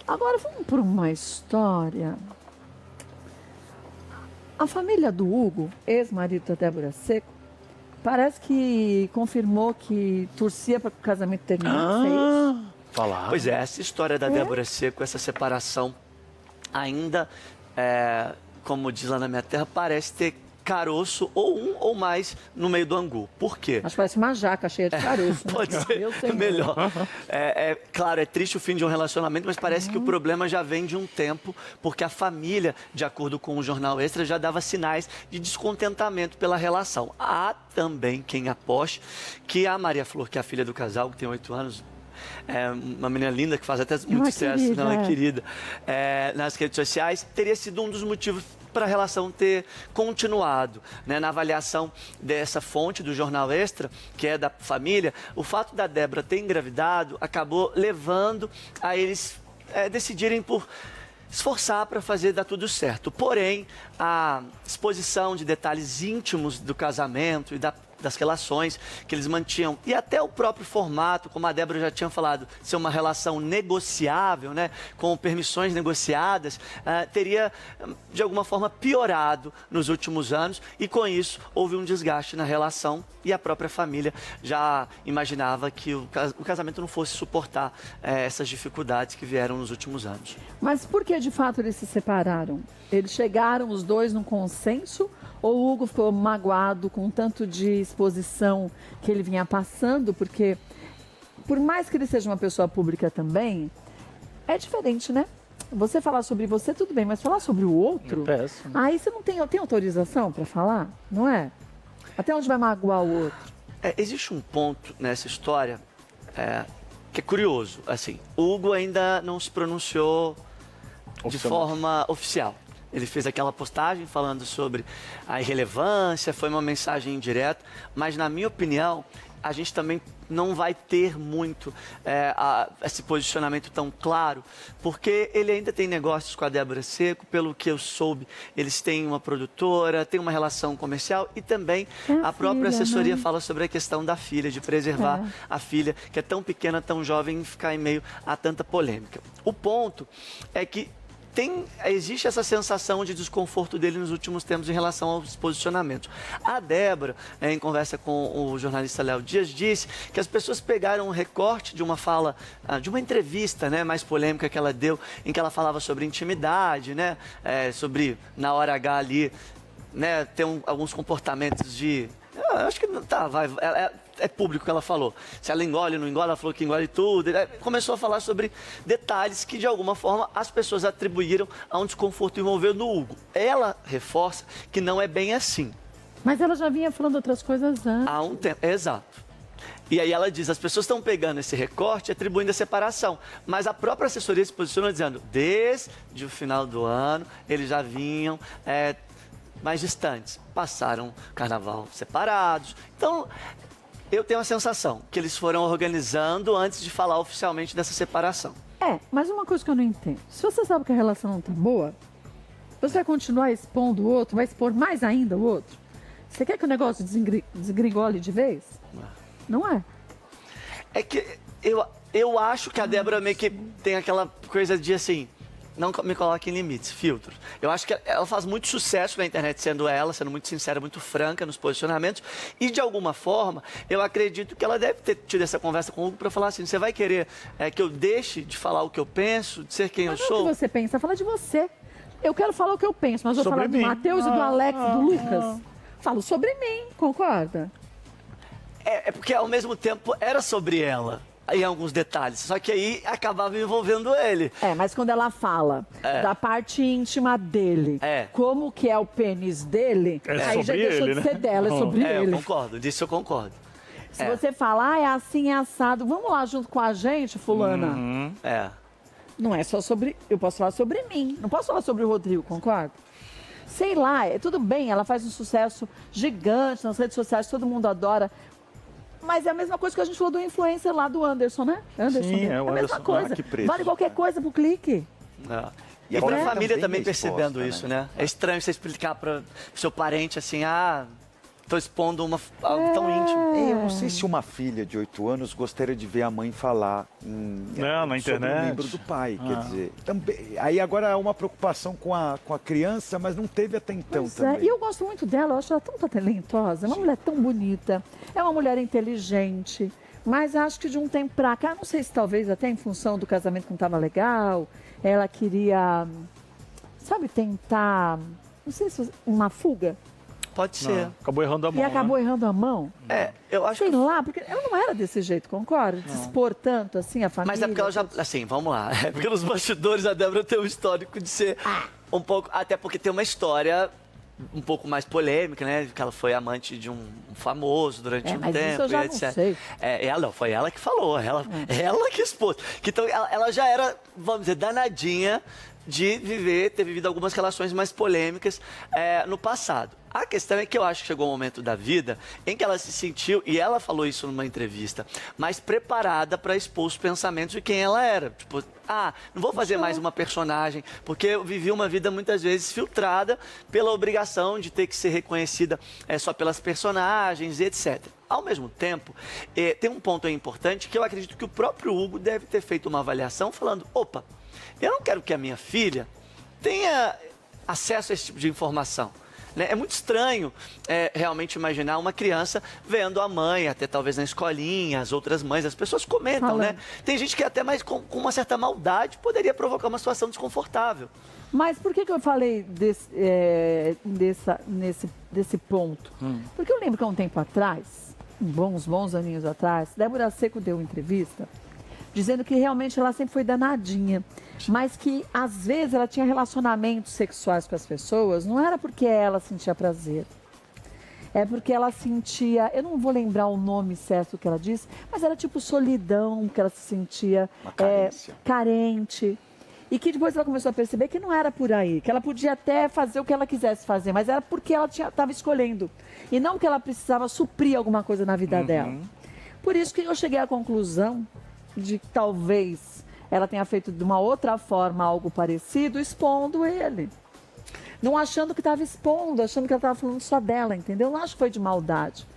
Agora vamos por uma história. A família do Hugo, ex-marido da Débora Seco, parece que confirmou que torcia para que o casamento terminasse, é isso? Falar. Pois é, essa história da Débora Seco, essa separação, ainda, como diz lá na minha terra, parece ter caroço ou um ou mais no meio do angu. Por quê? Acho que parece uma jaca cheia de caroço. Pode né? ser Meu Senhor. melhor. Claro, é triste o fim de um relacionamento, mas parece que o problema já vem de um tempo, porque a família, de acordo com o Jornal Extra, já dava sinais de descontentamento pela relação. Há também quem aposte que a Maria Flor, que é a filha do casal, que tem 8 anos, uma menina linda que faz até muito sucesso, querida, não é querida, nas redes sociais, teria sido um dos motivos para a relação ter continuado. Né? Na avaliação dessa fonte do Jornal Extra, que é da família, o fato da Débora ter engravidado acabou levando a eles decidirem por esforçar para fazer dar tudo certo. Porém, a exposição de detalhes íntimos do casamento e das relações que eles mantinham, e até o próprio formato, como a Débora já tinha falado, ser uma relação negociável, né, com permissões negociadas, teria, de alguma forma, piorado nos últimos anos, e com isso houve um desgaste na relação, e a própria família já imaginava que o casamento não fosse suportar essas dificuldades que vieram nos últimos anos. Mas por que, de fato, eles se separaram? Eles chegaram, os dois, num consenso? Ou o Hugo ficou magoado com tanto de exposição que ele vinha passando? Porque, por mais que ele seja uma pessoa pública também, é diferente, né? Você falar sobre você, tudo bem, mas falar sobre o outro... Péssimo. Aí você não tem autorização para falar, não é? Até onde vai magoar o outro? Existe um ponto nessa história que é curioso. Assim, o Hugo ainda não se pronunciou de forma oficial. Ele fez aquela postagem falando sobre a irrelevância, foi uma mensagem indireta, mas, na minha opinião, a gente também não vai ter muito esse posicionamento tão claro, porque ele ainda tem negócios com a Débora Seco, pelo que eu soube, eles têm uma produtora, têm uma relação comercial e também a própria assessoria fala sobre a questão da filha, de preservar a filha, que é tão pequena, tão jovem, e ficar em meio a tanta polêmica. O ponto é que existe essa sensação de desconforto dele nos últimos tempos em relação aos posicionamentos. A Débora, em conversa com o jornalista Léo Dias, disse que as pessoas pegaram um recorte de uma fala, de uma entrevista, né, mais polêmica que ela deu, em que ela falava sobre intimidade, né, sobre, na hora H ali, né, ter alguns comportamentos de... acho que é público que ela falou. Se ela engole ou não engole, ela falou que engole tudo. Começou a falar sobre detalhes que, de alguma forma, as pessoas atribuíram a um desconforto envolvendo o Hugo. Ela reforça que não é bem assim. Mas ela já vinha falando outras coisas antes. Há um tempo, exato. E aí ela diz, as pessoas estão pegando esse recorte e atribuindo a separação. Mas a própria assessoria se posiciona dizendo, desde o final do ano, eles já vinham mais distantes. Passaram carnaval separados. Então, eu tenho a sensação que eles foram organizando antes de falar oficialmente dessa separação. Mas uma coisa que eu não entendo. Se você sabe que a relação não tá boa, você vai continuar expondo o outro, vai expor mais ainda o outro? Você quer que o negócio desgringole de vez? Não é? É que eu acho que a Débora meio que tem aquela coisa de assim... Não me coloque em limites, filtros. Eu acho que ela faz muito sucesso na internet sendo muito sincera, muito franca nos posicionamentos. E, de alguma forma, eu acredito que ela deve ter tido essa conversa com o Hugo para falar assim, você vai querer que eu deixe de falar o que eu penso, de ser quem eu sou? Não é o que você pensa, fala de você. Eu quero falar o que eu penso, mas vou falar do Matheus e do Alex e do Lucas. Falo sobre mim, concorda? É porque, ao mesmo tempo, era sobre ela. Em alguns detalhes, só que aí acabava envolvendo ele. Mas quando ela fala da parte íntima dele, como que é o pênis dele, aí já deixou de ser dela, é sobre ele. Eu concordo, disso eu concordo. Se você fala, é assim, é assado, vamos lá junto com a gente, fulana. Não é só sobre, eu posso falar sobre mim, não posso falar sobre o Rodrigo, concorda? Sei lá, tudo bem, ela faz um sucesso gigante nas redes sociais, todo mundo adora. Mas é a mesma coisa que a gente falou do influencer lá do Anderson, né? Anderson, Sim, é o a mesma Anderson. coisa. Vale qualquer coisa pro clique. E para a família também é percebendo exposta, isso, né? É estranho você explicar para o seu parente assim, tô expondo algo tão íntimo. Eu não sei se uma filha de 8 anos gostaria de ver a mãe falar na sobre internet. um membro do pai, quer dizer. Também, aí agora há uma preocupação com a criança, mas não teve até então Pois também. E eu gosto muito dela, eu acho ela tão talentosa, é uma mulher tão bonita, é uma mulher inteligente, mas acho que de um tempo pra cá, não sei se talvez até em função do casamento que não estava legal, ela queria, sabe, tentar, não sei se uma fuga, Pode ser. Acabou errando a mão. e acabou né? errando a mão. Eu acho Sei que... lá, porque ela não era desse jeito, concorda? De se expor tanto assim, a família. Mas é porque ela já, assim, vamos lá. É porque nos bastidores a Débora tem um histórico de ser um pouco, até porque tem uma história um pouco mais polêmica, né? Que ela foi amante de um famoso durante um mas tempo, isso eu já e não etc. sei. Foi ela que falou, ela que expôs. Então ela já era, vamos dizer, danadinha de ter vivido algumas relações mais polêmicas no passado. A questão é que eu acho que chegou um momento da vida em que ela se sentiu, e ela falou isso numa entrevista, mais preparada para expor os pensamentos de quem ela era. Tipo, não vou fazer mais uma personagem, porque eu vivi uma vida muitas vezes filtrada pela obrigação de ter que ser reconhecida só pelas personagens, etc. Ao mesmo tempo, tem um ponto aí importante que eu acredito que o próprio Hugo deve ter feito uma avaliação falando, opa, eu não quero que a minha filha tenha acesso a esse tipo de informação. É muito estranho realmente imaginar uma criança vendo a mãe, até talvez na escolinha, as outras mães, as pessoas comentam, né? Tem gente que até mais com uma certa maldade poderia provocar uma situação desconfortável. Mas por que eu falei desse ponto? Porque eu lembro que há um tempo atrás, uns bons aninhos atrás, Débora Seco deu uma entrevista dizendo que realmente ela sempre foi danadinha, mas que às vezes ela tinha relacionamentos sexuais com as pessoas, não era porque ela sentia prazer, é porque ela sentia, eu não vou lembrar o nome certo que ela disse, mas era tipo solidão, que ela se sentia Uma carência. carente. E que depois ela começou a perceber que não era por aí, que ela podia até fazer o que ela quisesse fazer, mas era porque ela estava escolhendo. E não que ela precisava suprir alguma coisa na vida dela. Por isso que eu cheguei à conclusão de que talvez ela tenha feito de uma outra forma algo parecido, expondo ele. Não achando que estava expondo, achando que ela estava falando só dela, entendeu? Não acho que foi de maldade.